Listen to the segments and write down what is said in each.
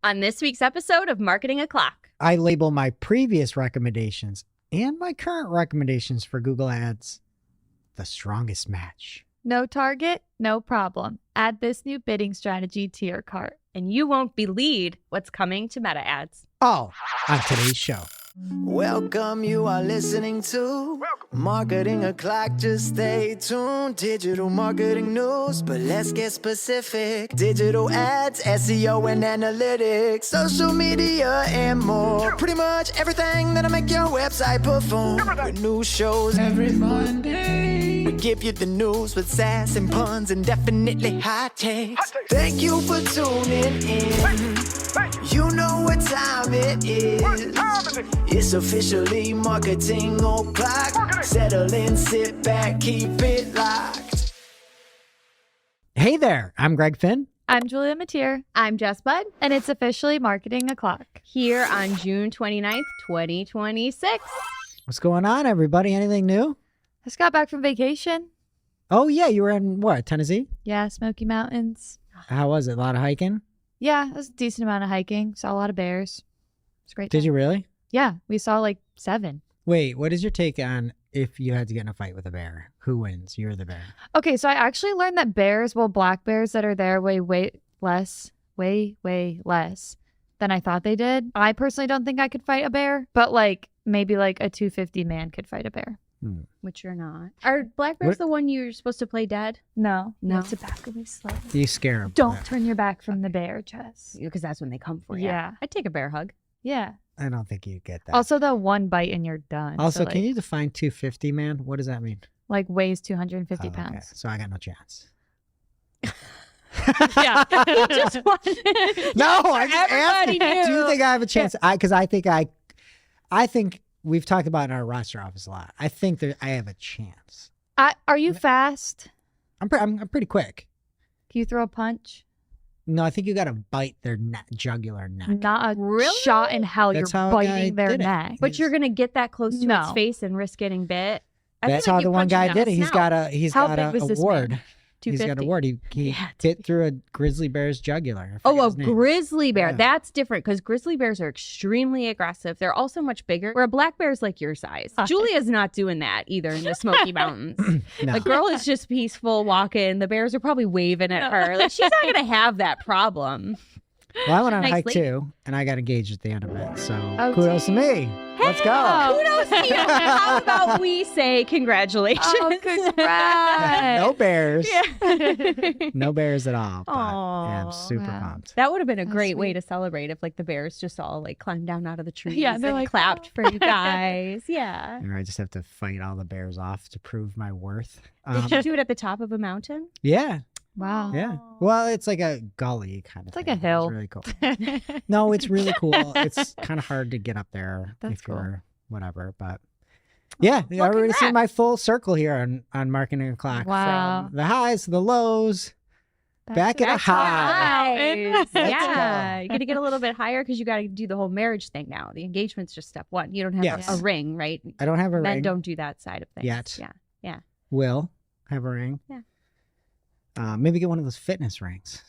On this week's episode of Marketing O'Clock, I label my previous recommendations and my current recommendations for Google Ads the strongest match. No target, no problem. Add this new bidding strategy to your cart. and you won't believe what's coming to Meta Ads. Oh, on today's show. Welcome, you are listening to Marketing O'Clock. Just stay tuned. Digital marketing news, but let's get specific. Digital ads, SEO and analytics, social media and more. Pretty much everything that'll make your website perform. With new shows every Monday. We give you the news with sass and puns and definitely hot takes. Thank you for tuning in. You know what time it is. It's officially Marketing O'Clock. Settle in, sit back, keep it locked. Hey there, I'm Greg Finn. I'm Julia Mateer. I'm Jess Budd, And it's officially Marketing O'Clock. here on June 29th, 2026. What's going on, everybody? Anything new? I just got back from vacation. Oh, yeah, you were in, what, Tennessee? Yeah, Smoky Mountains. How was it? A lot of hiking? Yeah, it was a decent amount of hiking. Saw a lot of bears. It's a great. Did time. you really? Yeah, we saw like 7. Wait, what is your take on if you had to get in a fight with a bear? Who wins? You're the bear. Okay, so I actually learned that bears, black bears that are there weigh way less than I thought they did. I personally don't think I could fight a bear, but maybe a 250 man could fight a bear. Which you're not. Are black bears What? the one you're supposed to play dead? No. No. To back away slowly. You scare them. Don't turn your back from the bear, Jess. Because that's when they come for you. Yeah. I'd take a bear hug. Yeah. I don't think you get that. Also, the one bite and you're done. Also, So, can you define 250, man? What does that mean? weighs 250 Oh, okay. pounds. So I got no chance. Yeah. Just wanted- No, I just Everybody asked. Do you knew. think I have a chance? Because I think we've talked about it in our roster office a lot. I think that I have a chance. Are you fast? I'm pretty quick. Can you throw a punch? No, I think you got to bite their jugular neck. Not a Really? shot in hell. That's You're how a guy biting their did it. neck. But you're going to get that close to No. its face and risk getting bit? I That's feel like how you the one punch guy in did the it. He's snout. How got big a was this award. man? He's got an 250. award. He Yeah, bit through a grizzly bear's jugular. I Oh, forget a his name. grizzly bear. Yeah. That's different because grizzly bears are extremely aggressive. They're also much bigger, where a black bear is like your size. Hi. Julia's not doing that either in the Smoky Mountains. No. The girl is just peaceful walking. The bears are probably waving at her. Like, she's not going to have that problem. Well, I went on a Nice hike lady. too, and I got engaged at the end of it. So Oh, kudos to me. Let's go. Kudos to you. How about we say congratulations? Oh, congrats. No bears. Yeah. No bears at all. But Aw, yeah, I'm super wow. pumped. That would have been a That's great way sweet. to celebrate if the bears just all climbed down out of the trees Yeah, they're and like, clapped "Oh." for you guys. Yeah. Or I just have to fight all the bears off to prove my worth. Did you do it at the top of a mountain? Yeah. Wow. Yeah. Well, it's like a gully kind of It's like thing. a hill. It's really cool. No, it's really cool. It's kind of hard to get up there That's if cool. you're whatever, but yeah, Well, everybody see congrats. my full circle here on Marketing O'Clock. Wow. From the highs to the lows. Back at a That's high. Nice. Let's Yeah. go. You got to get a little bit higher because you got to do the whole marriage thing now. The engagement's just step 1. You don't have Yes. a ring, right? I don't have a Men ring. don't do that side of things. Yet. Yeah. Will have a ring. Yeah. Maybe get one of those fitness rings.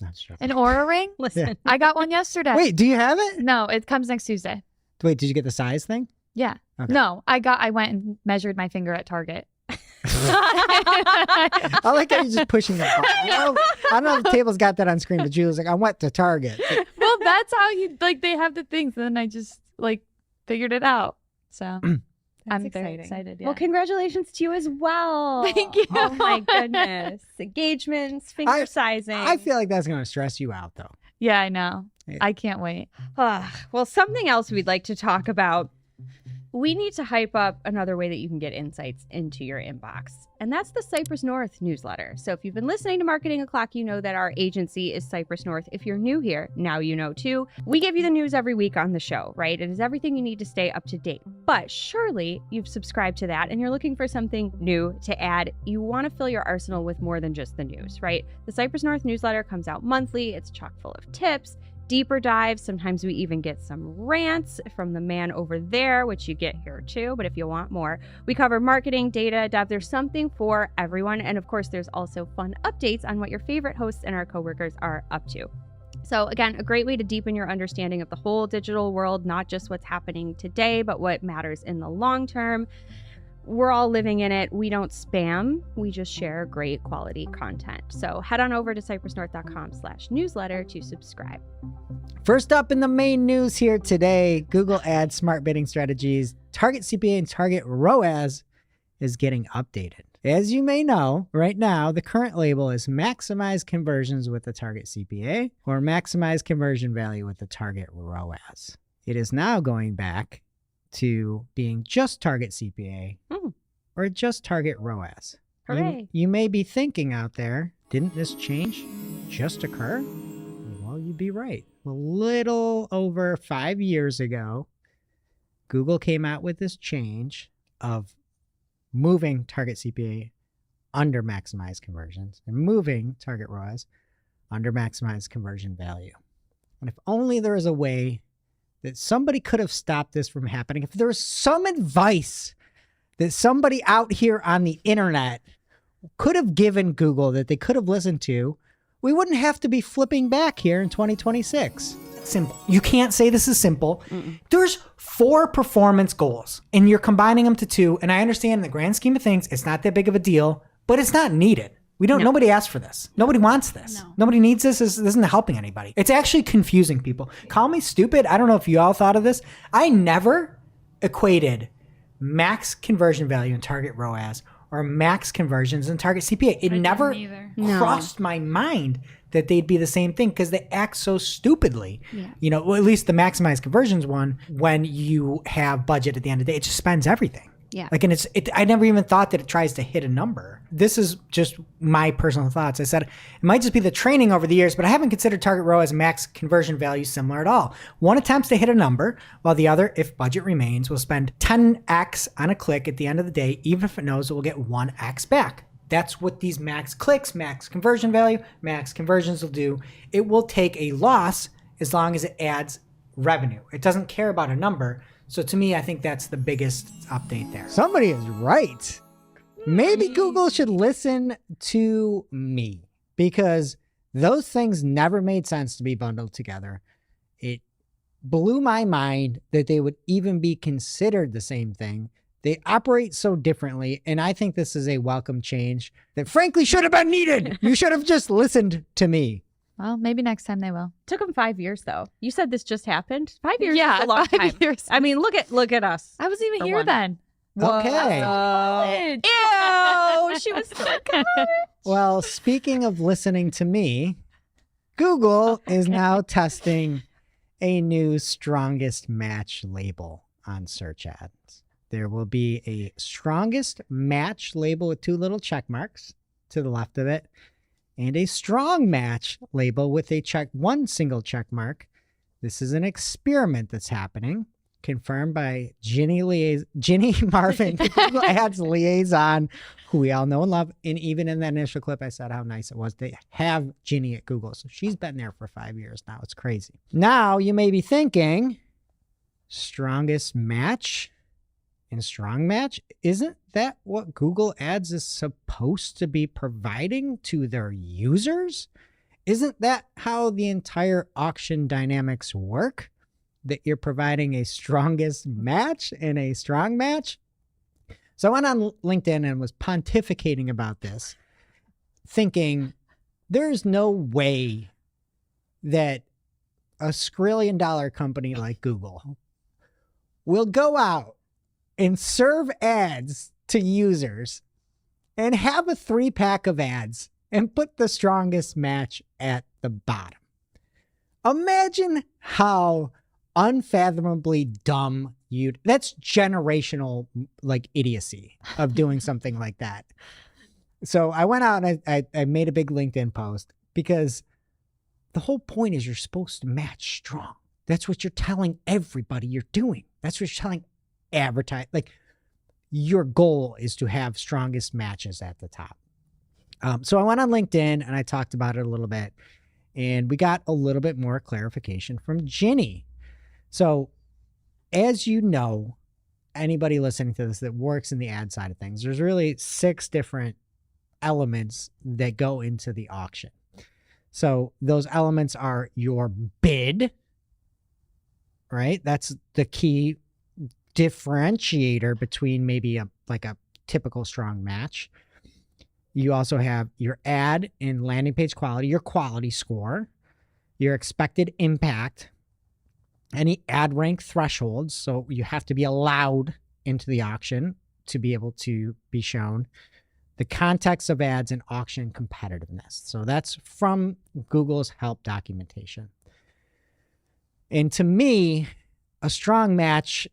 Not sure. An Aura ring? Listen. I got one yesterday. Wait, do you have it? No, it comes next Tuesday. Wait, did you get the size thing? Yeah. Okay. No, I went and measured my finger at Target. I like how you're just pushing the button. I don't know if the table's got that on screen, but Julie's like, I went to Target. Well, that's how you they have the things, and then I just figured it out. So I'm very excited. Yeah. Well, congratulations to you as well. Thank you. Oh my goodness. Engagements, finger sizing. I feel like that's going to stress you out, though. Yeah, I know. Yeah. I can't wait. Well, something else we'd like to talk about. We need to hype up another way that you can get insights into your inbox, and that's the Cypress North newsletter. So if you've been listening to Marketing O'Clock, you know that our agency is Cypress North. If you're new here, now you know too. We give you the news every week on the show, right? It is everything you need to stay up to date. But surely you've subscribed to that and you're looking for something new to add. You want to fill your arsenal with more than just the news, right? The Cypress North newsletter comes out monthly. It's chock full of tips, deeper dives. Sometimes we even get some rants from the man over there, which you get here too. But if you want more, we cover marketing, data, dev. There's something for everyone. And of course, there's also fun updates on what your favorite hosts and our coworkers are up to. So again, a great way to deepen your understanding of the whole digital world, not just what's happening today, but what matters in the long term. We're all living in it. We don't spam. We just share great quality content. So head on over to cypressnorth.com/newsletter to subscribe. First up in the main news here today, Google Ads Smart Bidding Strategies, Target CPA and Target ROAS is getting updated. As you may know, right now, the current label is maximize conversions with the target CPA or maximize conversion value with the target ROAS. It is now going back to being just target CPA or just target ROAS. Hooray. You may be thinking out there, didn't this change just occur? Well, you'd be right. A little over 5 years ago, Google came out with this change of moving target CPA under maximized conversions and moving target ROAS under maximized conversion value. And if only there was a way that somebody could have stopped this from happening, if there was some advice that somebody out here on the internet could have given Google that they could have listened to, we wouldn't have to be flipping back here in 2026. Simple. You can't say this is simple. There's 4 performance goals and you're combining them to 2. And I understand in the grand scheme of things, it's not that big of a deal, but it's not needed. Nobody asked for this. Nobody wants this. Nobody needs this. This isn't helping anybody. It's actually confusing people. Call me stupid. I don't know if you all thought of this. I never equated max conversion value in target ROAS or max conversions in target CPA. It never crossed my mind that they'd be the same thing because they act so stupidly. Yeah. Well, at least the maximized conversions one, when you have budget at the end of the day, it just spends everything. Yeah. And I never even thought that it tries to hit a number. This is just my personal thoughts. I said, it might just be the training over the years, but I haven't considered target ROAS and max conversion value similar at all. One attempts to hit a number, while the other, if budget remains, will spend 10x on a click at the end of the day, even if it knows it will get 1x back. That's what these max clicks, max conversion value, max conversions will do. It will take a loss as long as it adds revenue. It doesn't care about a number. So to me, I think that's the biggest update there. Somebody is right. Maybe Google should listen to me because those things never made sense to be bundled together. It blew my mind that they would even be considered the same thing. They operate so differently, and I think this is a welcome change that frankly should have been needed. You should have just listened to me. Well, maybe next time they will. Took them 5 years, though. You said this just happened. 5 years Yeah, is a long 5 time. years. I mean, look at us. I wasn't even For here one. then. Okay. Ew, she was still in college. Well, speaking of listening to me, Google is now testing a new strongest match label on search ads. There will be a strongest match label with 2 little check marks to the left of it, and a strong match label with one single check mark. This is an experiment that's happening, confirmed by Ginny Marvin, Google Ads liaison, who we all know and love. And even in that initial clip, I said how nice it was to have Ginny at Google. So she's been there for 5 years now. It's crazy. Now you may be thinking, strongest match and strong match, isn't that what Google Ads is supposed to be providing to their users? Isn't that how the entire auction dynamics work? That you're providing a strongest match and a strong match? So I went on LinkedIn and was pontificating about this, thinking there's no way that a $1 company like Google will go out and serve ads to users and have a 3-pack of ads and put the strongest match at the bottom. Imagine how unfathomably dumb that's generational idiocy of doing something like that. So I went out and I made a big LinkedIn post because the whole point is you're supposed to match strong. That's what you're telling everybody you're doing. That's what you're telling advertise. Your goal is to have strongest matches at the top. So I went on LinkedIn and I talked about it a little bit, and we got a little bit more clarification from Ginny. So as you know, anybody listening to this that works in the ad side of things, there's really 6 different elements that go into the auction. So those elements are your bid, right? That's the key differentiator between maybe a typical strong match. You also have your ad and landing page quality, your quality score, your expected impact, any ad rank thresholds. So you have to be allowed into the auction to be able to be shown, the context of ads, and auction competitiveness. So that's from Google's help documentation. And to me, a strong match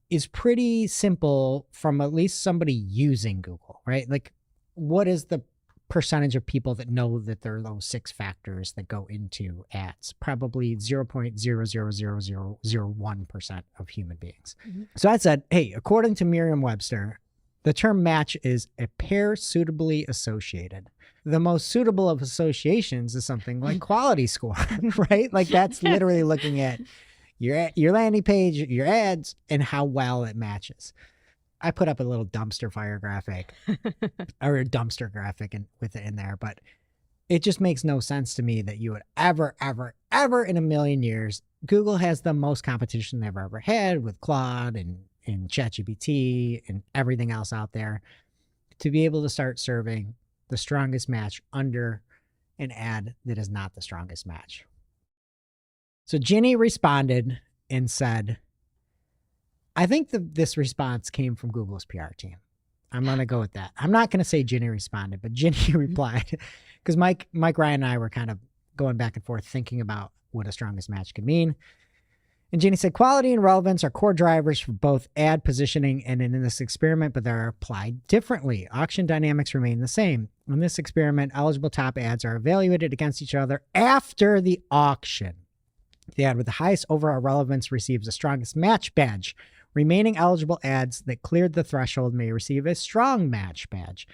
is pretty simple from at least somebody using Google, right? Like, what is the percentage of people that know that there are those 6 factors that go into ads? Probably 0.00001% of human beings. Mm-hmm. So I said, hey, according to Merriam-Webster, the term match is a pair suitably associated. The most suitable of associations is something like quality score, right? Like that's literally looking at your landing page, your ads, and how well it matches. I put up a little dumpster fire graphic or a dumpster graphic with it in there, but it just makes no sense to me that you would ever in a million years, Google has the most competition they've ever had with Claude and ChatGPT and everything else out there, to be able to start serving the strongest match under an ad that is not the strongest match. So Ginny responded and said, I think this response came from Google's PR team. I'm going to go with that. I'm not going to say Ginny responded, but Ginny replied, because Mike, Ryan, and I were kind of going back and forth thinking about what a strongest match could mean. And Ginny said, quality and relevance are core drivers for both ad positioning and in this experiment, but they're applied differently. Auction dynamics remain the same. In this experiment, eligible top ads are evaluated against each other after the auction. The ad with the highest overall relevance receives the strongest match badge. Remaining eligible ads that cleared the threshold may receive a strong match badge.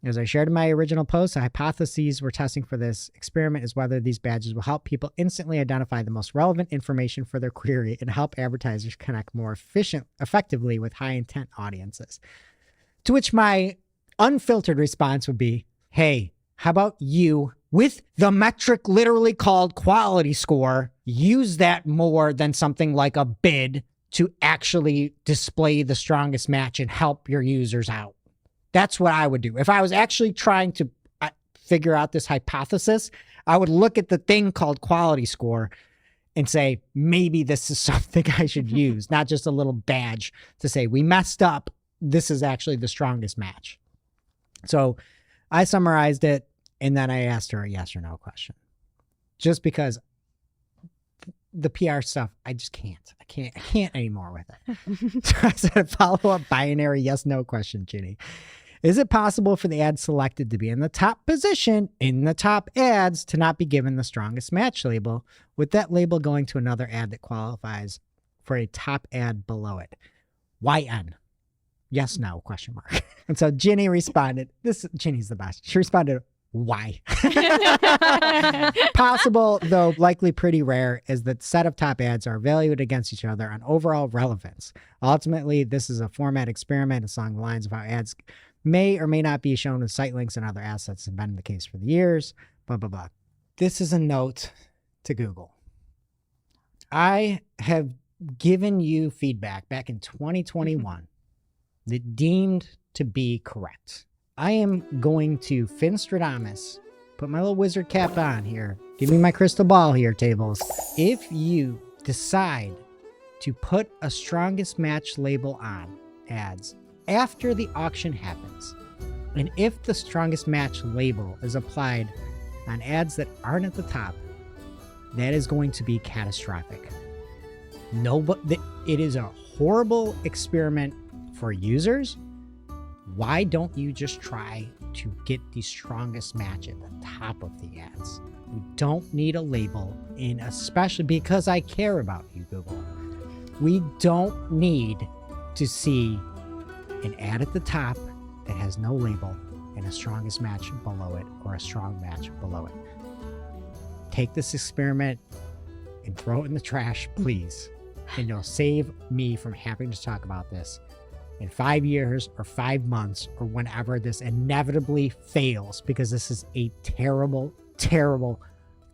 As I shared in my original post, the hypotheses we're testing for this experiment is whether these badges will help people instantly identify the most relevant information for their query and help advertisers connect more effectively with high intent audiences. To which my unfiltered response would be, hey, how about you, with the metric literally called quality score, use that more than something like a bid to actually display the strongest match and help your users out. That's what I would do. If I was actually trying to figure out this hypothesis, I would look at the thing called quality score and say, maybe this is something I should use, not just a little badge to say, we messed up. This is actually the strongest match. So I summarized it, and then I asked her a yes or no question. Just because the PR stuff, I just can't. I can't anymore with it. So I said a follow-up binary yes-no question, Ginny. Is it possible for the ad selected to be in the top position in the top ads to not be given the strongest match label, with that label going to another ad that qualifies for a top ad below it? YN. Yes, no, question mark. And so Ginny responded, Ginny's the best. She responded, why? Possible, though likely pretty rare, is that set of top ads are evaluated against each other on overall relevance. Ultimately, this is a format experiment along the lines of how ads may or may not be shown with site links and other assets have been the case for the years, blah, blah, blah. This is a note to Google. I have given you feedback back in 2021 that deemed to be correct. I am going to Finstradamus, put my little wizard cap on here, give me my crystal ball here, tables. If you decide to put a strongest match label on ads after the auction happens, and if the strongest match label is applied on ads that aren't at the top, that is going to be catastrophic. It is a horrible experiment for users. Why don't you just try to get the strongest match at the top of the ads? We don't need a label, and especially because I care about you, Google. We don't need to see an ad at the top that has no label and a strongest match below it or a strong match below it. Take this experiment and throw it in the trash, please. And you'll save me from having to talk about this in 5 years or 5 months or whenever this inevitably fails, because this is a terrible, terrible,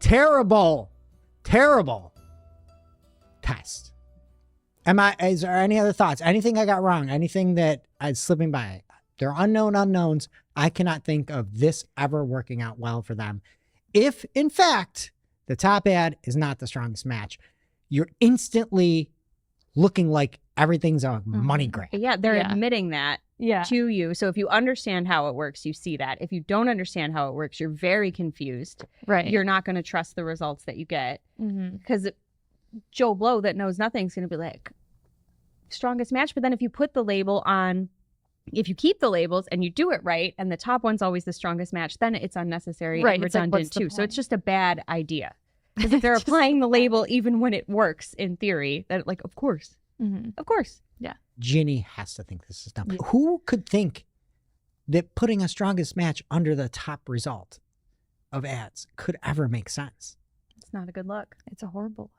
Terrible test. Is there any other thoughts? Anything I got wrong? Anything that I'm slipping by? They're unknown unknowns. I cannot think of this ever working out well for them. If, in fact, the top ad is not the strongest match, you're instantly looking like everything's a money grab. Yeah, they're admitting that to you. So if you understand how it works, you see that. If you don't understand how it works, you're very confused. Right. You're not going to trust the results that you get. Because Joe Blow that knows nothing is going to be like, strongest match. But then if you put the label on, if you keep the labels and you do it right, and the top one's always the strongest match, then it's unnecessary and redundant too. So it's just a bad idea. Because if they're applying the label even when it works in theory, that like, of course. Of course. Yeah. Ginny has to think this is dumb. Yeah. Who could think that putting a strongest match under the top result of ads could ever make sense? It's not a good look. It's a horrible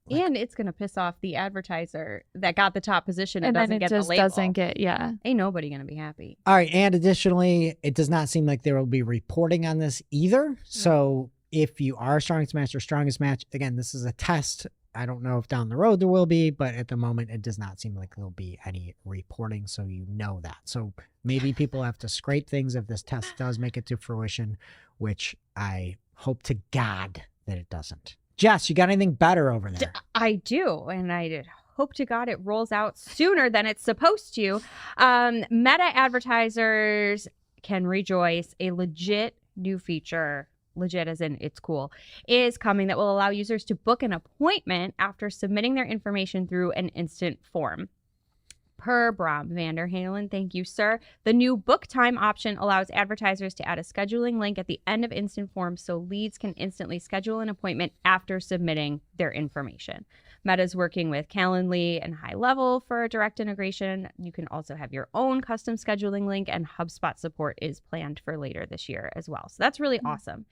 look. And it's going to piss off the advertiser that got the top position and doesn't then it get just the label. Doesn't get, Ain't nobody going to be happy. All right. And additionally, it does not seem like there will be reporting on this either. So if you are strongest match or strongest match, again, this is a test. I don't know if down the road there will be, but at the moment, it does not seem like there'll be any reporting. So you know that. So maybe people have to scrape things if this test does make it to fruition, which I hope to God that it doesn't. Jess, you got anything better over there? I do. And I hope to God it rolls out sooner than it's supposed to. Meta advertisers can rejoice. A legit new feature, legit as in it's cool, is coming that will allow users to book an appointment after submitting their information through an instant form. Per Brom Vanderhalen, thank you, sir. The new book time option allows advertisers to add a scheduling link at the end of instant forms so leads can instantly schedule an appointment after submitting their information. Meta's working with Calendly and High Level for a direct integration. You can also have your own custom scheduling link, and HubSpot support is planned for later this year as well. So that's really awesome.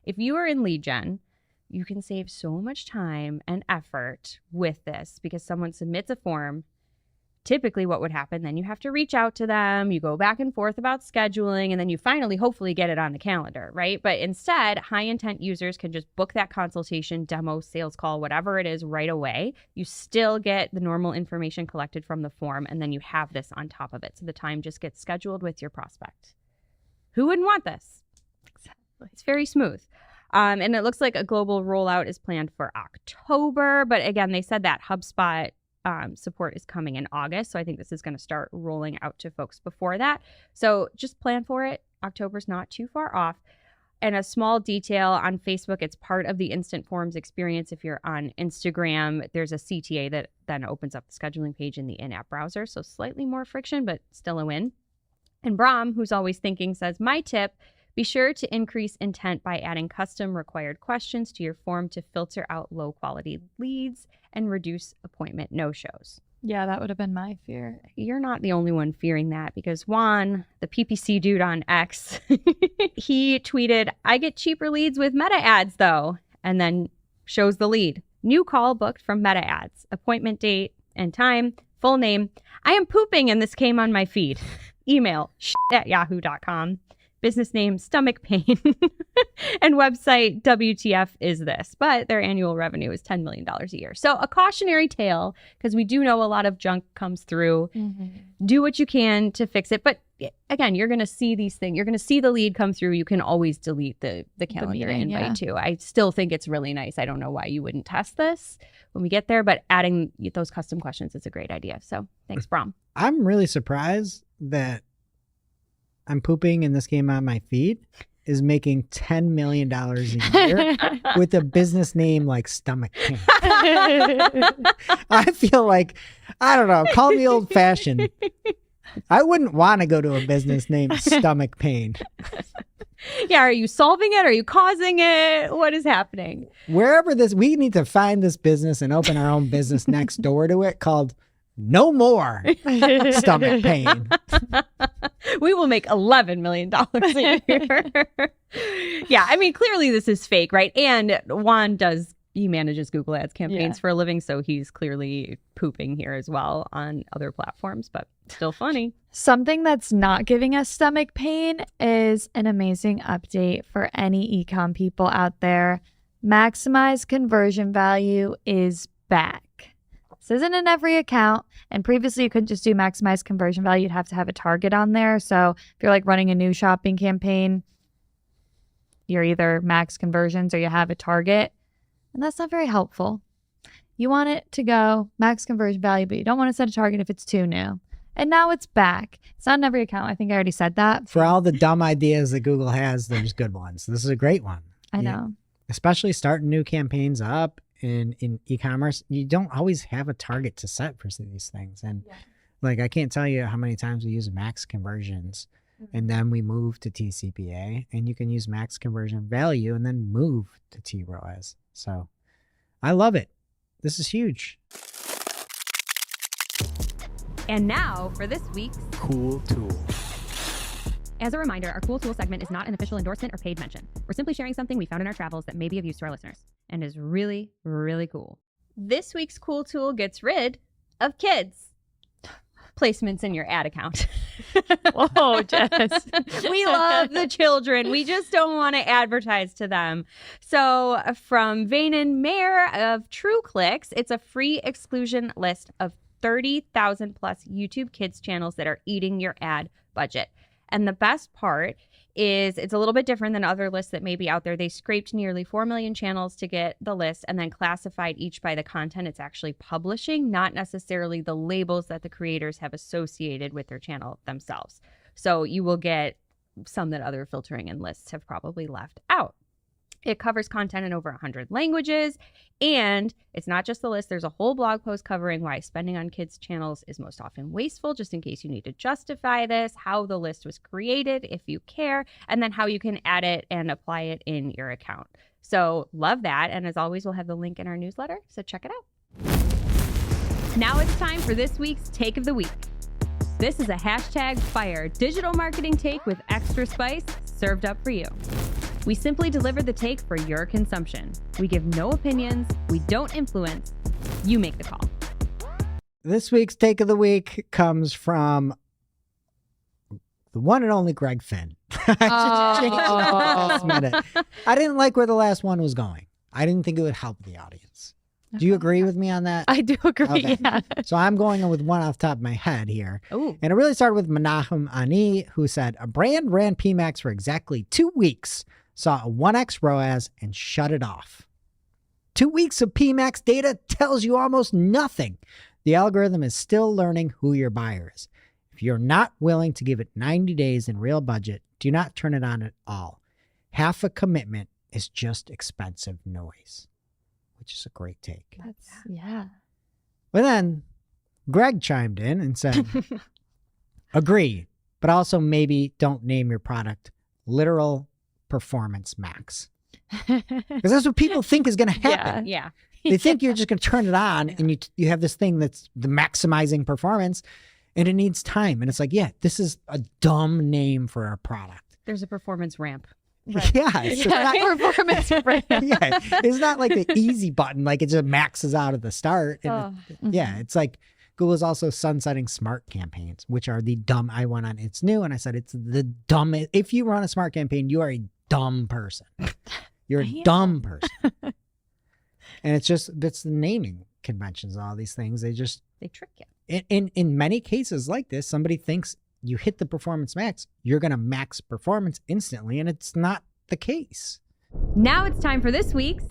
If you are in lead gen, you can save so much time and effort with this because someone submits a form. Typically what would happen, then you have to reach out to them, you go back and forth about scheduling, and then you finally hopefully get it on the calendar, right? But instead, high intent users can just book that consultation, demo, sales call, whatever it is right away. You still get the normal information collected from the form, and then you have this on top of it. So the time just gets scheduled with your prospect. Who wouldn't want this? Exactly. It's very smooth. And it looks like a global rollout is planned for October. But again, they said that HubSpot support is coming in August. So I think this is going to start rolling out to folks before that. So just plan for it. October's not too far off. And a small detail on Facebook, it's part of the Instant Forms experience. If you're on Instagram, there's a CTA that then opens up the scheduling page in the in-app browser. So slightly more friction, but still a win. And Brom, who's always thinking, says, my tip, be sure to increase intent by adding custom required questions to your form to filter out low quality leads and reduce appointment no-shows. Yeah, that would have been my fear. You're not the only one fearing that because Juan, the PPC dude on X, he tweeted, I get cheaper leads with Meta ads though, and then shows the lead. New call booked from Meta ads, appointment date and time, full name. I am pooping and this came on my feed. Email @yahoo.com. Business name, stomach pain, and website, WTF is this. But their annual revenue is $10 million a year. So a cautionary tale, because we do know a lot of junk comes through. Do what you can to fix it. But again, you're going to see these things. You're going to see the lead come through. You can always delete the calendar invite too. I still think it's really nice. I don't know why you wouldn't test this when we get there, but adding those custom questions is a great idea. So thanks, Brom. I'm really surprised that I'm pooping and this came on my feed is making $10 million a year with a business name like Stomach Pain. I feel like, I don't know, call me old fashioned. I wouldn't want to go to a business named Stomach Pain. Yeah, are you solving it? Are you causing it? What is happening? Wherever we need to find this business and open our own business next door to it called No More Stomach Pain. We will make $11 million a year. Yeah, I mean, clearly this is fake, right? And Juan he manages Google Ads campaigns for a living, so he's clearly pooping here as well on other platforms, but still funny. Something that's not giving us stomach pain is an amazing update for any ecom people out there. Maximize conversion value is back. This isn't in every account. And previously, you couldn't just do maximize conversion value. You'd have to have a target on there. So if you're like running a new shopping campaign, you're either max conversions or you have a target. And that's not very helpful. You want it to go max conversion value, but you don't want to set a target if it's too new. And now it's back. It's not in every account. I think I already said that. For all the dumb ideas that Google has, there's good ones. This is a great one. I know. Especially starting new campaigns up in e-commerce. You don't always have a target to set for these things. And like, I can't tell you how many times we use max conversions and then we move to TCPA, and you can use max conversion value and then move to TROAS. So I love it. This is huge. And now for this week's Cool Tool. As a reminder, our Cool Tool segment is not an official endorsement or paid mention. We're simply sharing something we found in our travels that may be of use to our listeners and is really, really cool. This week's Cool Tool gets rid of kids. Placements in your ad account. Whoa, Jess. We love the children. We just don't want to advertise to them. So from Vainan Mayer of TrueClicks, it's a free exclusion list of 30,000 plus YouTube Kids channels that are eating your ad budget. And the best part is it's a little bit different than other lists that may be out there. They scraped nearly 4 million channels to get the list and then classified each by the content it's actually publishing, not necessarily the labels that the creators have associated with their channel themselves. So you will get some that other filtering and lists have probably left out. It covers content in over 100 languages, and it's not just the list. There's a whole blog post covering why spending on kids' channels is most often wasteful, just in case you need to justify this, how the list was created, if you care, and then how you can add it and apply it in your account. So love that, and as always, we'll have the link in our newsletter, so check it out. Now it's time for this week's Take of the Week. This is a #fire digital marketing take with extra spice served up for you. We simply deliver the take for your consumption. We give no opinions. We don't influence. You make the call. This week's Take of the Week comes from the one and only Greg Finn. I just changed it last minute. I didn't like where the last one was going. I didn't think it would help the audience. Do you agree with me on that? I do agree, Okay. yeah. So I'm going with one off the top of my head here. Ooh. And it really started with Menachem Ani, who said, a brand ran PMAX for exactly 2 weeks, saw a 1x ROAS, and shut it off. 2 weeks of PMAX data tells you almost nothing. The algorithm is still learning who your buyer is. If you're not willing to give it 90 days in real budget, do not turn it on at all. Half a commitment is just expensive noise, which is a great take. Yeah. But then Greg chimed in and said, agree, but also maybe don't name your product Literal Performance Max. Because that's what people think is going to happen. Yeah. They think you're just going to turn it on and you have this thing that's the maximizing performance and it needs time. And it's like, yeah, this is a dumb name for a product. There's a performance ramp. Yeah. It's not, Performance brand. yeah. It's not like the easy button, like it just maxes out at the start. And yeah. It's like Google's also sunsetting smart campaigns, which are the dumb. I went on It's New and I said, it's the dumb. If you run a smart campaign, you are a dumb person. You're a dumb person. And it's the naming conventions, all these things. They trick you. In many cases like this, somebody thinks you hit the performance max, you're going to max performance instantly, and it's not the case. Now it's time for this week's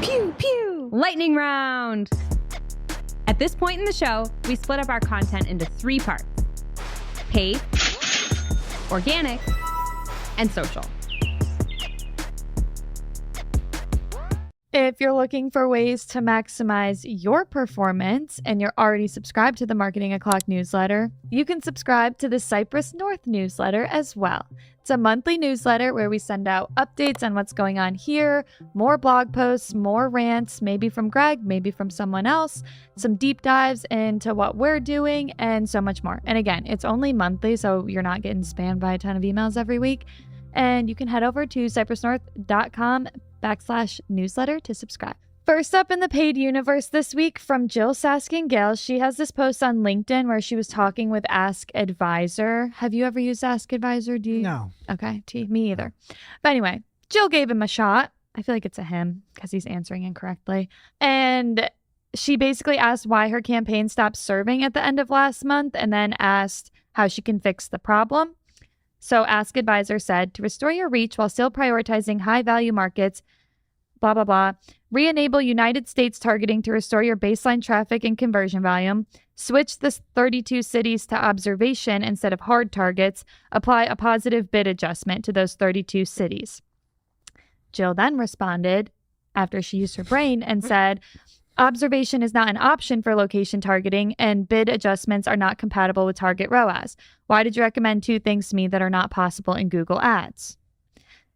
Pew Pew Lightning Round. At this point in the show, we split up our content into 3 parts: paid, organic, and social. If you're looking for ways to maximize your performance and you're already subscribed to the Marketing O'Clock newsletter, you can subscribe to the Cypress North newsletter as well. It's a monthly newsletter where we send out updates on what's going on here, more blog posts, more rants, maybe from Greg, maybe from someone else, some deep dives into what we're doing, and so much more. And again, it's only monthly, so you're not getting spammed by a ton of emails every week. And you can head over to cypressnorth.com/newsletter to subscribe. First up in the paid universe this week from Jill Saskingale. She has this post on LinkedIn where she was talking with Ask Advisor. Have you ever used Ask Advisor? No. Okay, me either. But anyway, Jill gave him a shot. I feel like it's a him because he's answering incorrectly. And she basically asked why her campaign stopped serving at the end of last month and then asked how she can fix the problem. So Ask Advisor said, to restore your reach while still prioritizing high-value markets, blah, blah, blah, re-enable United States targeting to restore your baseline traffic and conversion volume, switch the 32 cities to observation instead of hard targets, apply a positive bid adjustment to those 32 cities. Jill then responded, after she used her brain, and said, observation is not an option for location targeting, and bid adjustments are not compatible with target ROAS. Why did you recommend 2 things to me that are not possible in Google Ads?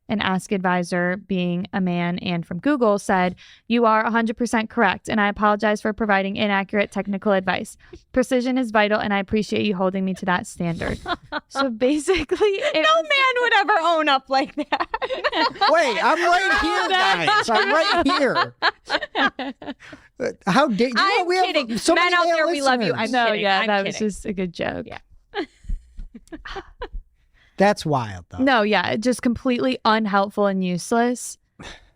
And Ask Advisor, being a man and from Google, said, you are 100% correct, and I apologize for providing inaccurate technical advice. Precision is vital, and I appreciate you holding me to that standard. So basically, No man would ever own up like that. Wait, I'm right here, guys. I'm right here. How dare you? I'm We have kidding. so Men many out male there, we love you. listeners. no, kidding. yeah, I'm that was kidding. just a good joke. Yeah. That's wild, though. No, yeah, just completely unhelpful and useless.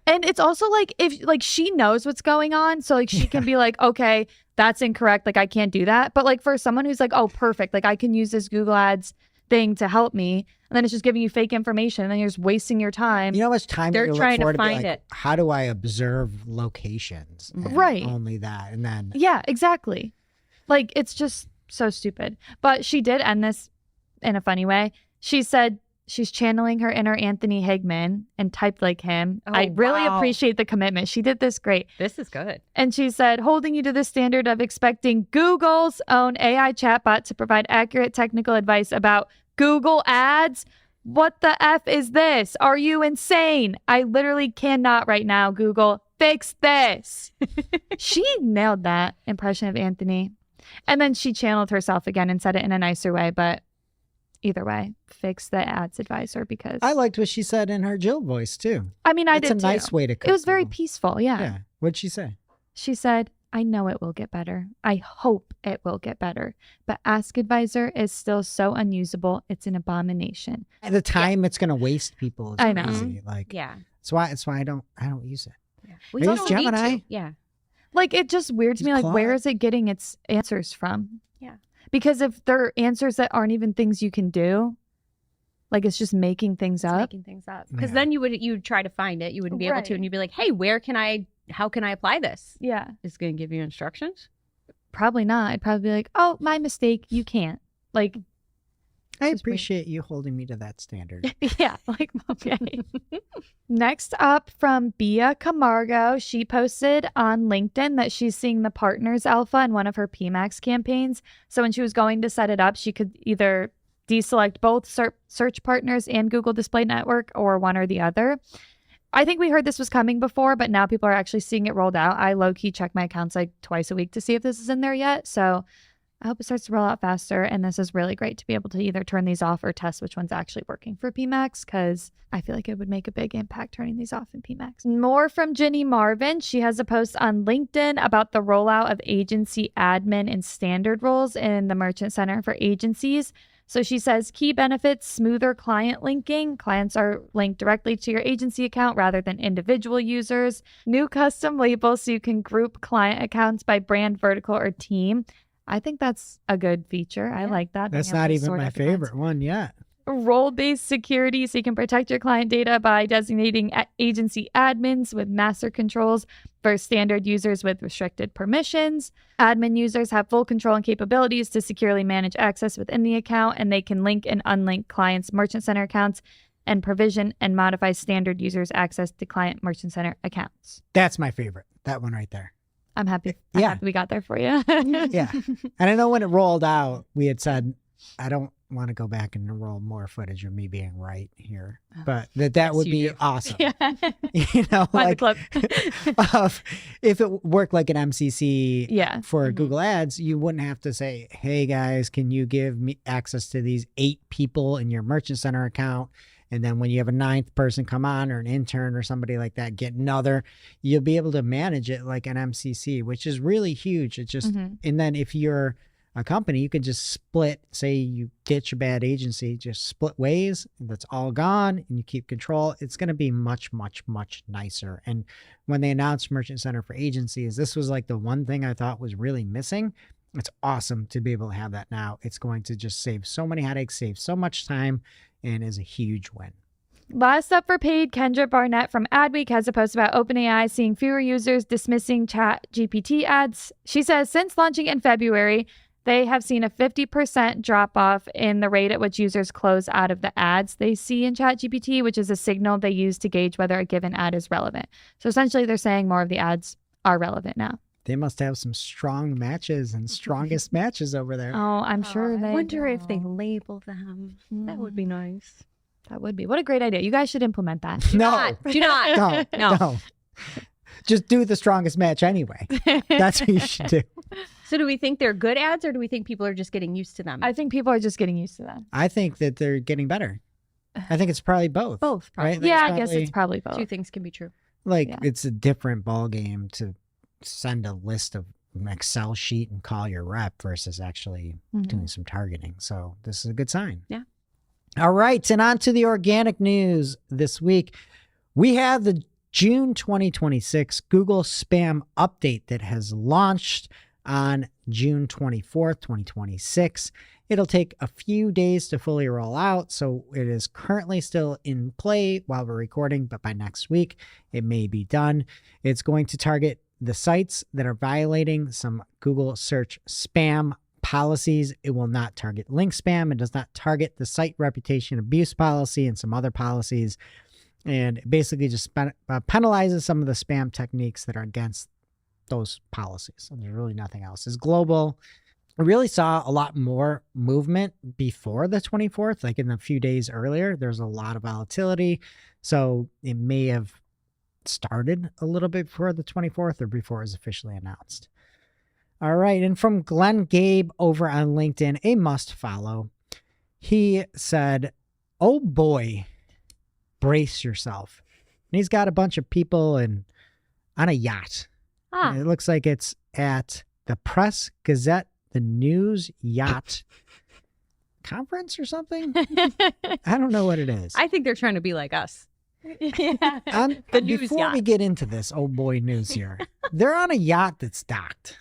And it's also like, if like she knows what's going on, so like she can be like, okay, that's incorrect, like I can't do that. But like for someone who's like, oh, perfect, like I can use this Google Ads thing to help me, and then it's just giving you fake information, and then you're just wasting your time. You know how much time They're you look trying to forward be find like, it. How do I observe locations? And Right. Only that, and then Yeah, exactly. Like it's just so stupid. But she did end this in a funny way. She said she's channeling her inner Anthony Higman and typed like him. Oh, I really wow. appreciate the commitment. She did this great. This is good. And she said, holding you to the standard of expecting Google's own AI chatbot to provide accurate technical advice about Google Ads. What the F is this? Are you insane? I literally cannot right now, Google. Fix this. She nailed that impression of Anthony. And then she channeled herself again and said it in a nicer way. But either way, fix the Ads Advisor, because I liked what she said in her Jill voice too. I mean, I It's did a nice too. way to. It was very Google. peaceful. Yeah. Yeah. What'd she say? She said, I know it will get better. I hope it will get better. But Ask Advisor is still so unusable. It's an abomination. At the time it's going to waste people. Is I know. crazy. Like, Yeah. That's why I don't use it. We Maybe don't it's need Gemini. to. Yeah. Like, it just weird to me. It's Like, where Claude. is it getting its answers from? Yeah. Because if they're answers that aren't even things you can do, like it's just making things It's up. making things up. Because Yeah. then you'd try to find it. You wouldn't be able to. Right. And you'd be like, hey, how can I apply this? Yeah. It's going to give you instructions. Probably not. I'd probably be like, oh, my mistake. You can't. Like, I Just weird. appreciate you holding me to that standard. yeah, like, okay. Next up from Bia Camargo, she posted on LinkedIn that she's seeing the Partners Alpha in one of her PMAX campaigns. So when she was going to set it up, she could either deselect both search partners and Google Display Network or one or the other. I think we heard this was coming before, but now people are actually seeing it rolled out. I low-key check my accounts like twice a week to see if this is in there yet. So I hope it starts to roll out faster. And this is really great to be able to either turn these off or test which one's actually working for PMAX, because I feel like it would make a big impact turning these off in PMAX. More from Ginny Marvin. She has a post on LinkedIn about the rollout of agency admin and standard roles in the Merchant Center for agencies. So she says, key benefits, smoother client linking. Clients are linked directly to your agency account rather than individual users. New custom labels so you can group client accounts by brand, vertical, or team. I think that's a good feature. I like that. That's being able not to even sort my out the clients. favorite one yet. Role-based security, so you can protect your client data by designating agency admins with master controls versus standard users with restricted permissions. Admin users have full control and capabilities to securely manage access within the account, and they can link and unlink clients' Merchant Center accounts and provision and modify standard users' access to client Merchant Center accounts. That's my favorite. That one right there. I'm happy. Yeah. Happy we got there for you. Yeah. And I know when it rolled out, we had said, I don't want to go back and roll more footage of me being right here, but that would you be do. awesome. Yeah. You know, Find the like clip. if it worked like an MCC Yeah. for Mhm. Google Ads, you wouldn't have to say, hey guys, can you give me access to these 8 people in your Merchant Center account? And then when you have a 9th person come on, or an intern or somebody like that, get another, you'll be able to manage it like an MCC, which is really huge. It's just, Mhm. and then if you're a company, you could just split, say you ditch a bad agency, just split ways, that's all gone, and you keep control. It's going to be much, much, much nicer. And when they announced Merchant Center for agencies, this was like the one thing I thought was really missing. It's awesome to be able to have that now. It's going to just save so many headaches, save so much time, and is a huge win. Last up for paid, Kendra Barnett from Adweek has a post about OpenAI seeing fewer users dismissing Chat GPT ads. She says since launching in February, they have seen a 50% drop off in the rate at which users close out of the ads they see in Chat GPT, which is a signal they use to gauge whether a given ad is relevant. So essentially, they're saying more of the ads are relevant now. They must have some strong matches and strongest matches over there. Oh, I'm sure they I wonder if they do. label them. That would be nice. That would be. What a great idea. You guys should implement that. No, Do not. no. Just do the strongest match anyway. That's what you should do. So do we think they're good ads, or do we think people are just getting used to them? I think people are just getting used to that. I think that they're getting better. I think it's probably both. Both, probably. Right? Yeah, That's I guess it's probably both. Two things can be true. like Yeah. it's a different ball game to send a list of an Excel sheet and call your rep versus actually doing some targeting. So this is a good sign. Yeah. All right, and on to the organic news this week. We have the June 2026 Google Spam Update that has launched on June 24th, 2026. It'll take a few days to fully roll out, so it is currently still in play while we're recording, but by next week, it may be done. It's going to target the sites that are violating some Google search spam policies. It will not target link spam. It does not target the site reputation abuse policy and some other policies. And it basically just penalizes some of the spam techniques that are against those policies. So there's really nothing else. It's global. I really saw a lot more movement before the 24th, like in the few days earlier. There's a lot of volatility. So it may have started a little bit before the 24th or before it was officially announced. All right. And from Glenn Gabe over on LinkedIn, a must follow. He said, "Oh boy, brace yourself." And he's got a bunch of people on a yacht. It looks like it's at the Press Gazette, the News Yacht Conference or something. I don't know what it is. I think they're trying to be like us. Yeah. The news Before yacht. we get into this, oh boy, news here, they're on a yacht that's docked.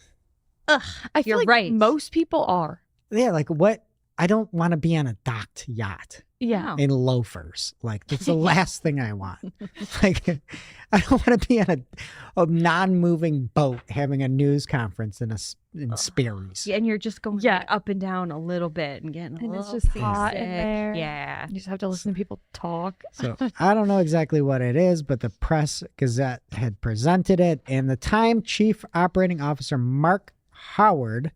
Ugh, I feel you're like right. most people are. Yeah, like what? I don't want to be on a docked yacht Yeah. in loafers. Like that's the last thing I want. Like I don't want to be on a non-moving boat having a news conference in Sperry's. Yeah, and you're just going Yeah. like, up and down a little bit and getting a And little it's just hot in seasick. there. Yeah. You just have to listen to people talk. So I don't know exactly what it is, but the Press Gazette had presented it, and the Time Chief Operating Officer Mark Howard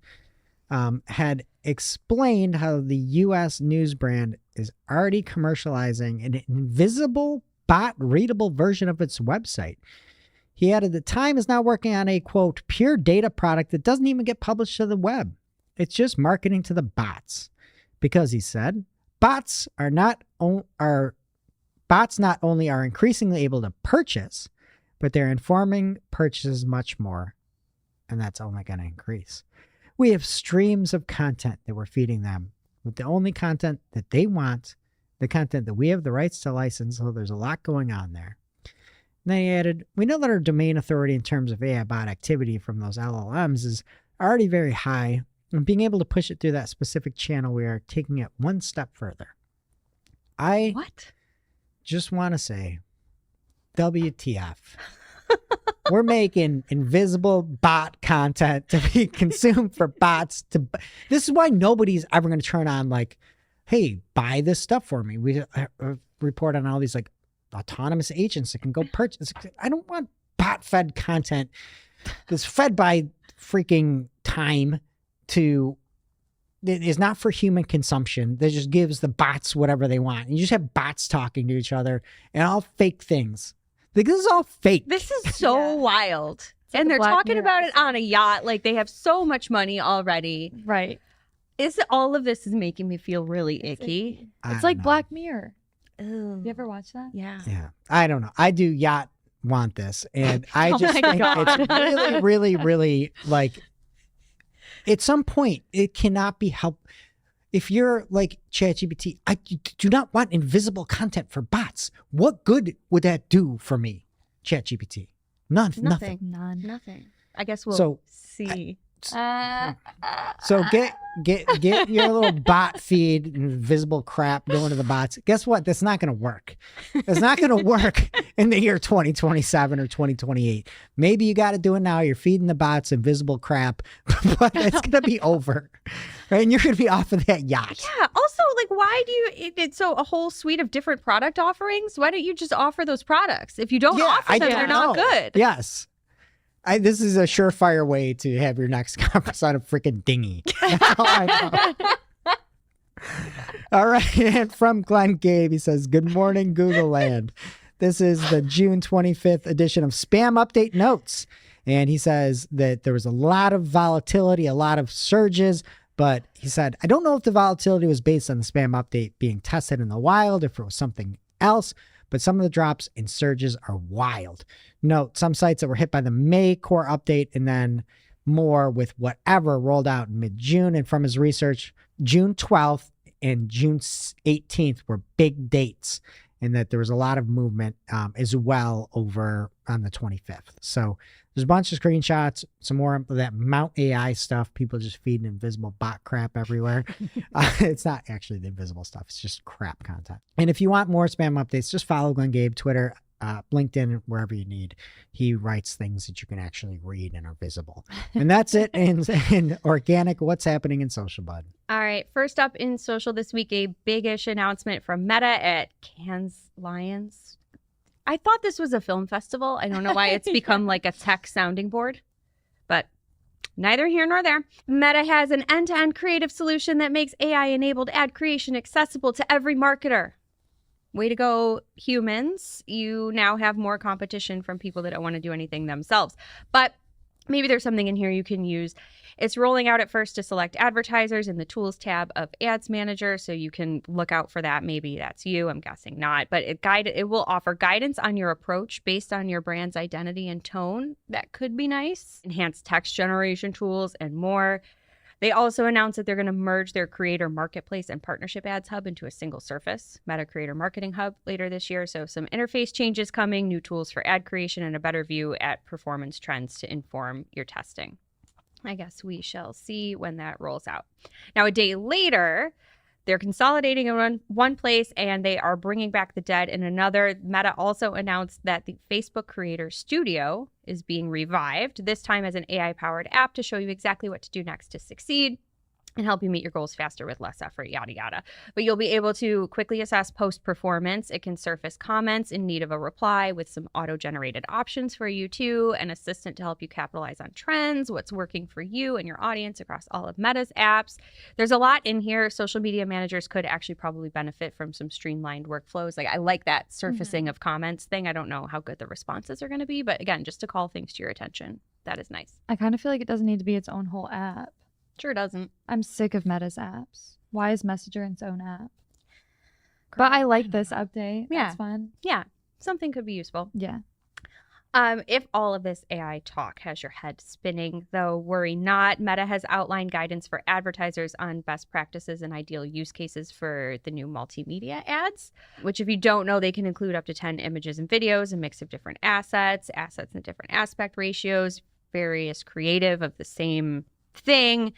had explained how the U.S. news brand is already commercializing an invisible bot-readable version of its website. He added that Time is now working on a, quote, pure data product that doesn't even get published to the web. It's just marketing to the bots. Because, he said, bots not only are increasingly able to purchase, but they're informing purchases much more, and that's only going to increase. We have streams of content that we're feeding them with the only content that they want, the content that we have the rights to license, so there's a lot going on there. And they added, we know that our domain authority in terms of AI bot activity from those LLMs is already very high, and being able to push it through that specific channel, we are taking it one step further. I What? just want to say, WTF. We're making invisible bot content to be consumed for bots. This is why nobody's ever going to turn on like, hey, buy this stuff for me. We report on all these like autonomous agents that can go purchase. I don't want bot-fed content that's fed by freaking Time to. It is not for human consumption. That just gives the bots whatever they want. And you just have bots talking to each other and all fake things. Like, this is all fake. This is so Yeah. wild. like And a they're Black talking Mirror about it episode. on a yacht. Like they have so much money already. Right. All of this is making me feel really icky. I It's don't like know. Black Mirror. Ew. You ever watch that? Yeah. Yeah, I don't know. I do yacht want this, and I Oh just my think God. it's really, really, really like at some point, it cannot be helped. If you're like ChatGPT, I do not want invisible content for bots. What good would that do for me, ChatGPT? Nothing. Nothing. I guess we'll So, see. So get your little bot feed, invisible crap going to the bots. Guess what? That's not going to work. It's not going to work in the year 2027 or 2028. Maybe you got to do it now. You're feeding the bots invisible crap, but it's going to be over, right? And you're going to be off of that yacht. Yeah. Also, like, why do you? It's so a whole suite of different product offerings. Why don't you just offer those products? If you don't offer them, they're not good. Yes. This is a surefire way to have your next conference on a freaking dinghy. All right. And from Glenn Gabe, he says, "Good morning, Google Land. This is the June 25th edition of Spam Update Notes." And he says that there was a lot of volatility, a lot of surges, but he said, "I don't know if the volatility was based on the spam update being tested in the wild, if it was something else, but some of the drops and surges are wild. Note, some sites that were hit by the May core update and then more with whatever rolled out in mid-June. And from his research, June 12th and June 18th were big dates, and that there was a lot of movement as well over on the 25th. So there's a bunch of screenshots, some more of that Mount AI stuff, people just feeding invisible bot crap everywhere. It's not actually the invisible stuff. It's just crap content. And if you want more spam updates, just follow Glenn Gabe, Twitter, LinkedIn, wherever you need. He writes things that you can actually read and are visible. And that's it in organic. What's happening in social, bud? All right. First up in social this week, a big-ish announcement from Meta at Cannes Lions. I thought this was a film festival. I don't know why it's become like a tech sounding board, but neither here nor there. Meta has an end-to-end creative solution that makes AI-enabled ad creation accessible to every marketer. Way to go, humans. You now have more competition from people that don't want to do anything themselves. But maybe there's something in here you can use. It's rolling out at first to select advertisers in the Tools tab of Ads Manager, so you can look out for that. Maybe that's you. I'm guessing not. But it will offer guidance on your approach based on your brand's identity and tone. That could be nice. Enhanced text generation tools and more. They also announced that they're going to merge their Creator Marketplace and Partnership Ads Hub into a single surface, Meta Creator Marketing Hub, later this year. So some interface changes coming, new tools for ad creation, and a better view at performance trends to inform your testing. I guess we shall see when that rolls out. Now, a day later, they're consolidating in one place and they are bringing back the dead in another. Meta also announced that the Facebook Creator Studio is being revived, this time as an AI-powered app to show you exactly what to do next to succeed and help you meet your goals faster with less effort, yada, yada. But you'll be able to quickly assess post performance. It can surface comments in need of a reply with some auto-generated options for you too, an assistant to help you capitalize on trends, what's working for you and your audience across all of Meta's apps. There's a lot in here. Social media managers could actually probably benefit from some streamlined workflows. Like, I like that surfacing of comments thing. I don't know how good the responses are going to be, but again, just to call things to your attention, that is nice. I kind of feel like it doesn't need to be its own whole app. Sure doesn't. I'm sick of Meta's apps. Why is Messenger its own app? But I like this update. Yeah. That's fun. Yeah, something could be useful. Yeah. If all of this AI talk has your head spinning, though, worry not. Meta has outlined guidance for advertisers on best practices and ideal use cases for the new multimedia ads, which, if you don't know, they can include up to 10 images and videos, a mix of different assets in different aspect ratios, various creative of the same thing.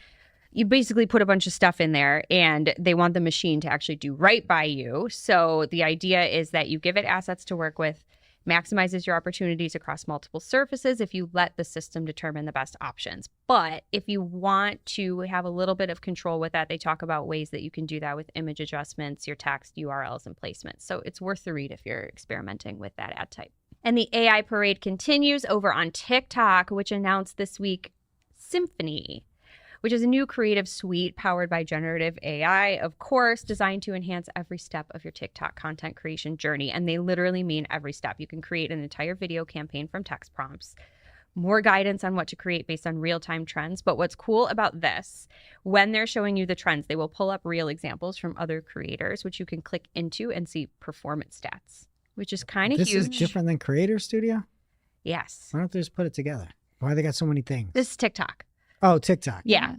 You basically put a bunch of stuff in there and they want the machine to actually do right by you. So the idea is that you give it assets to work with, maximizes your opportunities across multiple surfaces if you let the system determine the best options. But if you want to have a little bit of control with that, they talk about ways that you can do that with image adjustments, your text, URLs, and placements. So it's worth the read if you're experimenting with that ad type. And the AI parade continues over on TikTok, which announced this week Symphony, which is a new creative suite powered by generative AI, of course, designed to enhance every step of your TikTok content creation journey. And they literally mean every step. You can create an entire video campaign from text prompts, more guidance on what to create based on real-time trends. But what's cool about this, when they're showing you the trends, they will pull up real examples from other creators, which you can click into and see performance stats, which is kind of huge. This is different than Creator Studio? Yes. Why don't they just put it together? Why they got so many things? This is TikTok. Oh, TikTok. Yeah.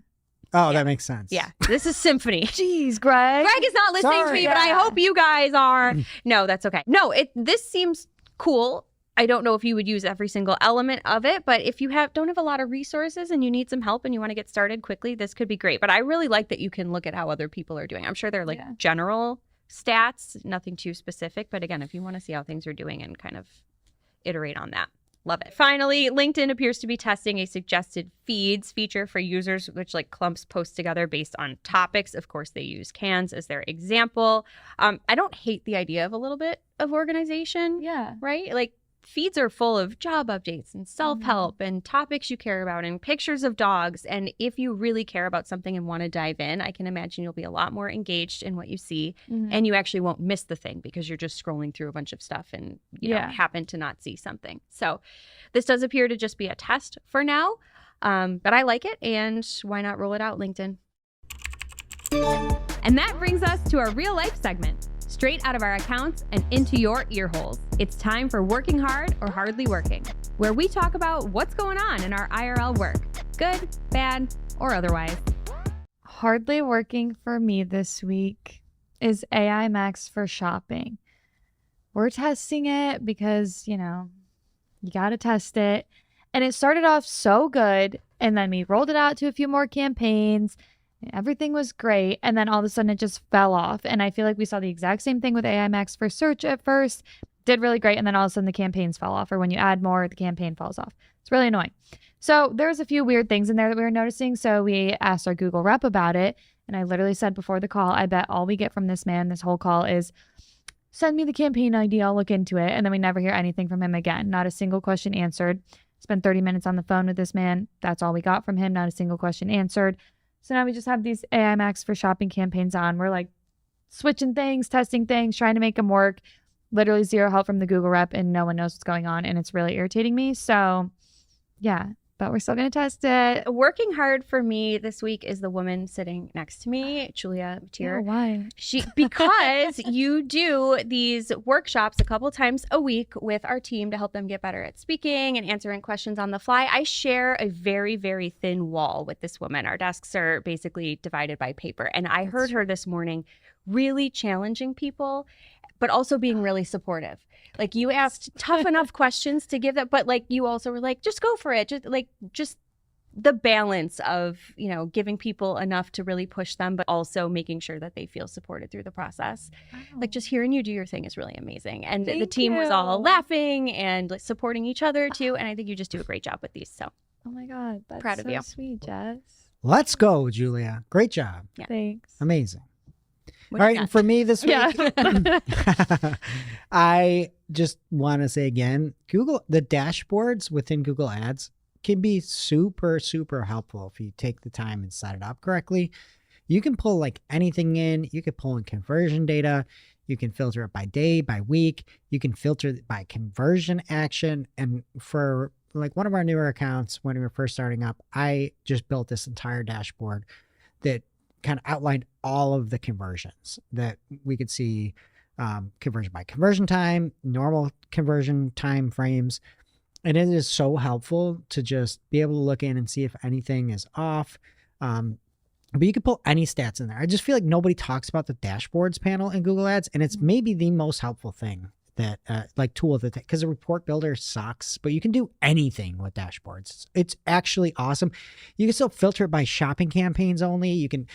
Oh, that makes sense. Yeah, this is symphony. Jeez, Greg. Greg is not listening to Sorry. me, but I hope you guys are. No, that's okay. No, this seems cool. I don't know if you would use every single element of it, but if you don't have a lot of resources and you need some help and you want to get started quickly, this could be great. But I really like that you can look at how other people are doing. I'm sure they're like general stats, nothing too specific. But again, if you want to see how things are doing and kind of iterate on that. Love it. Finally, LinkedIn appears to be testing a suggested feeds feature for users, which like clumps posts together based on topics. Of course, they use cans as their example. I don't hate the idea of a little bit of organization. Yeah. Right? Like feeds are full of job updates and self-help and topics you care about and pictures of dogs. And if you really care about something and want to dive in, I can imagine you'll be a lot more engaged in what you see and you actually won't miss the thing because you're just scrolling through a bunch of stuff and you know, happen to not see something. So this does appear to just be a test for now, but I like it. And why not roll it out, LinkedIn? And that brings us to our real life segment. Straight out of our accounts and into your ear holes. It's time for Working Hard or Hardly Working, where we talk about what's going on in our IRL work, good, bad, or otherwise. Hardly working for me this week is AI Max for shopping. We're testing it because, you know, you got to test it. And it started off so good. And then we rolled it out to a few more campaigns. Everything was great. And then all of a sudden it just fell off. And I feel like we saw the exact same thing with AI Max for search at first. Did really great. And then all of a sudden the campaigns fell off. Or when you add more, the campaign falls off. It's really annoying. So there's a few weird things in there that we were noticing. So we asked our Google rep about it. And I literally said before the call, I bet all we get from this man this whole call is, send me the campaign ID. I'll look into it. And then we never hear anything from him again. Not a single question answered. Spent 30 minutes on the phone with this man. That's all we got from him. Not a single question answered. So now we just have these AI Max for shopping campaigns on. We're like switching things, testing things, trying to make them work. Literally zero help from the Google rep and no one knows what's going on. And it's really irritating me. So yeah, but we're still going to test it. Working hard for me this week is the woman sitting next to me, Julia Tier. Oh, why? Because you do these workshops a couple times a week with our team to help them get better at speaking and answering questions on the fly. I share a very, very thin wall with this woman. Our desks are basically divided by paper. And I heard her this morning really challenging people, but also being really supportive. Like you asked tough enough questions to give that, but like you also were like, just go for it. Just the balance of, you know, giving people enough to really push them, but also making sure that they feel supported through the process. Wow. Like just hearing you do your thing is really amazing. And the team was all laughing and like supporting each other too. And I think you just do a great job with these. So oh my God, that's proud of you. Sweet, Jess. Let's go, Julia. Great job. Yeah. Thanks. Amazing. What All right, and for me this week, Yeah. I just want to say again, the dashboards within Google Ads can be super, super helpful if you take the time and set it up correctly. You can pull like anything in. You can pull in conversion data. You can filter it by day, by week. You can filter it by conversion action. And for like one of our newer accounts, when we were first starting up, I just built this entire dashboard that kind of outlined all of the conversions that we could see, conversion by conversion time, normal conversion time frames. And it is so helpful to just be able to look in and see if anything is off. But you can pull any stats in there. I just feel like nobody talks about the dashboards panel in Google Ads, and it's maybe the most helpful thing that like tool that, because a report builder sucks, but you can do anything with dashboards. It's actually awesome. You can still filter it by shopping campaigns only. You can,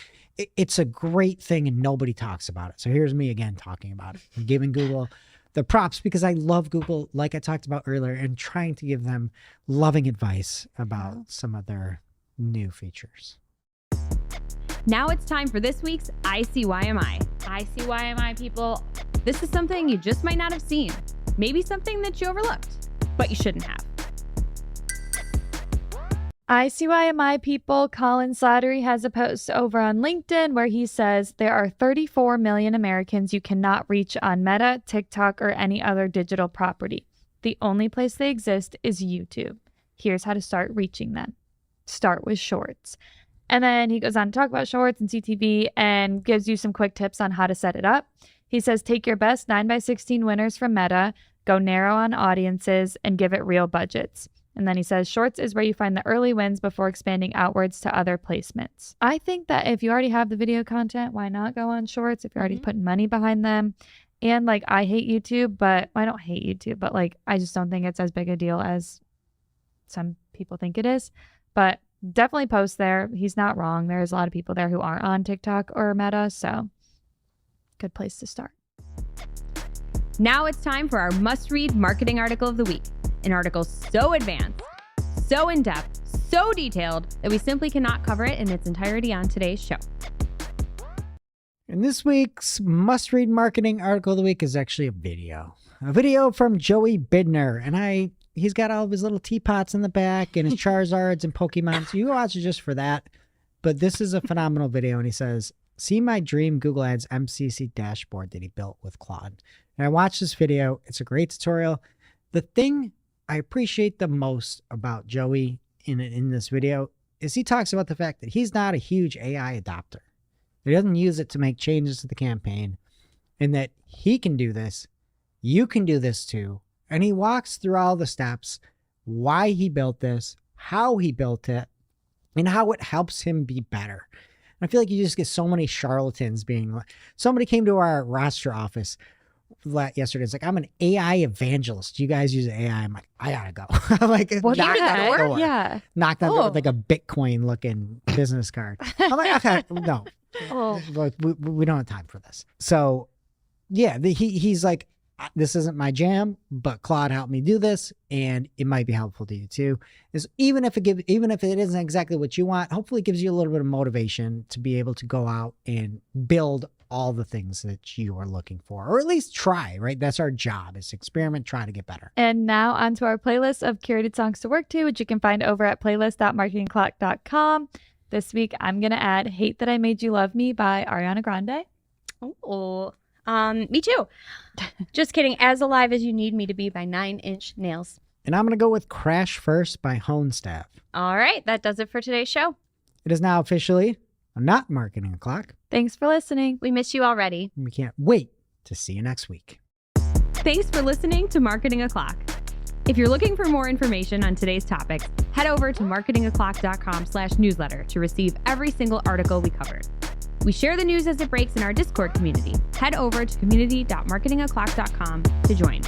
it's a great thing and nobody talks about it. So here's me again talking about it and giving Google the props because I love Google, like I talked about earlier, and trying to give them loving advice about some of their new features. Now it's time for this week's ICYMI. ICYMI, people. This is something you just might not have seen. Maybe something that you overlooked, but you shouldn't have. ICYMI people, Colin Slattery has a post over on LinkedIn where he says there are 34 million Americans you cannot reach on Meta, TikTok, or any other digital property. The only place they exist is YouTube. Here's how to start reaching them. Start with Shorts. And then he goes on to talk about Shorts and CTV and gives you some quick tips on how to set it up. He says, take your best 9x16 winners from Meta, go narrow on audiences, and give it real budgets. And then he says, Shorts is where you find the early wins before expanding outwards to other placements. I think that if you already have the video content, why not go on Shorts if you're already putting money behind them? And like, I hate YouTube, but I don't hate YouTube, but like, I just don't think it's as big a deal as some people think it is. But definitely post there. He's not wrong. There's a lot of people there who aren't on TikTok or Meta, so good place to start. Now it's time for our must-read marketing article of the week. An article so advanced, so in-depth, so detailed that we simply cannot cover it in its entirety on today's show. And this week's must-read marketing article of the week is actually a video from Joey Bidner. And he's got all of his little teapots in the back and his Charizards and Pokemon. So you go watch it just for that. But this is a phenomenal video. And he says, see my dream Google Ads MCC dashboard that he built with Claude. And I watched this video. It's a great tutorial. The thing I appreciate the most about Joey in this video is he talks about the fact that he's not a huge AI adopter. He doesn't use it to make changes to the campaign, and that he can do this. You can do this too. And he walks through all the steps, why he built this, how he built it, and how it helps him be better. And I feel like you just get so many charlatans being like, somebody came to our roster office yesterday. It's like, I'm an AI evangelist. You guys use AI? I'm like, I gotta go. I'm like, What knocked the on the heck? door. Yeah. Knocked on the door with like a Bitcoin looking business card. I'm like, okay, no. Oh. Look, we don't have time for this. So yeah, he's like, this isn't my jam, but Claude helped me do this, and it might be helpful to you too. Is even if it isn't exactly what you want, hopefully it gives you a little bit of motivation to be able to go out and build all the things that you are looking for, or at least try, right? That's our job, is to experiment, try to get better. And now onto our playlist of curated songs to work to, which you can find over at playlist.marketingclock.com. This week, I'm going to add Hate That I Made You Love Me by Ariana Grande. Oh, me too. Just kidding. As Alive as You Need Me to Be by 9 Inch Nails. And I'm going to go with Crash First by Honestaff. All right, that does it for today's show. It is now officially not Marketing O'Clock. Thanks for listening. We miss you already. We can't wait to see you next week. Thanks for listening to Marketing O'Clock. If you're looking for more information on today's topics, head over to marketingoclock.com/newsletter to receive every single article we covered. We share the news as it breaks in our Discord community. Head over to community.marketingoclock.com to join.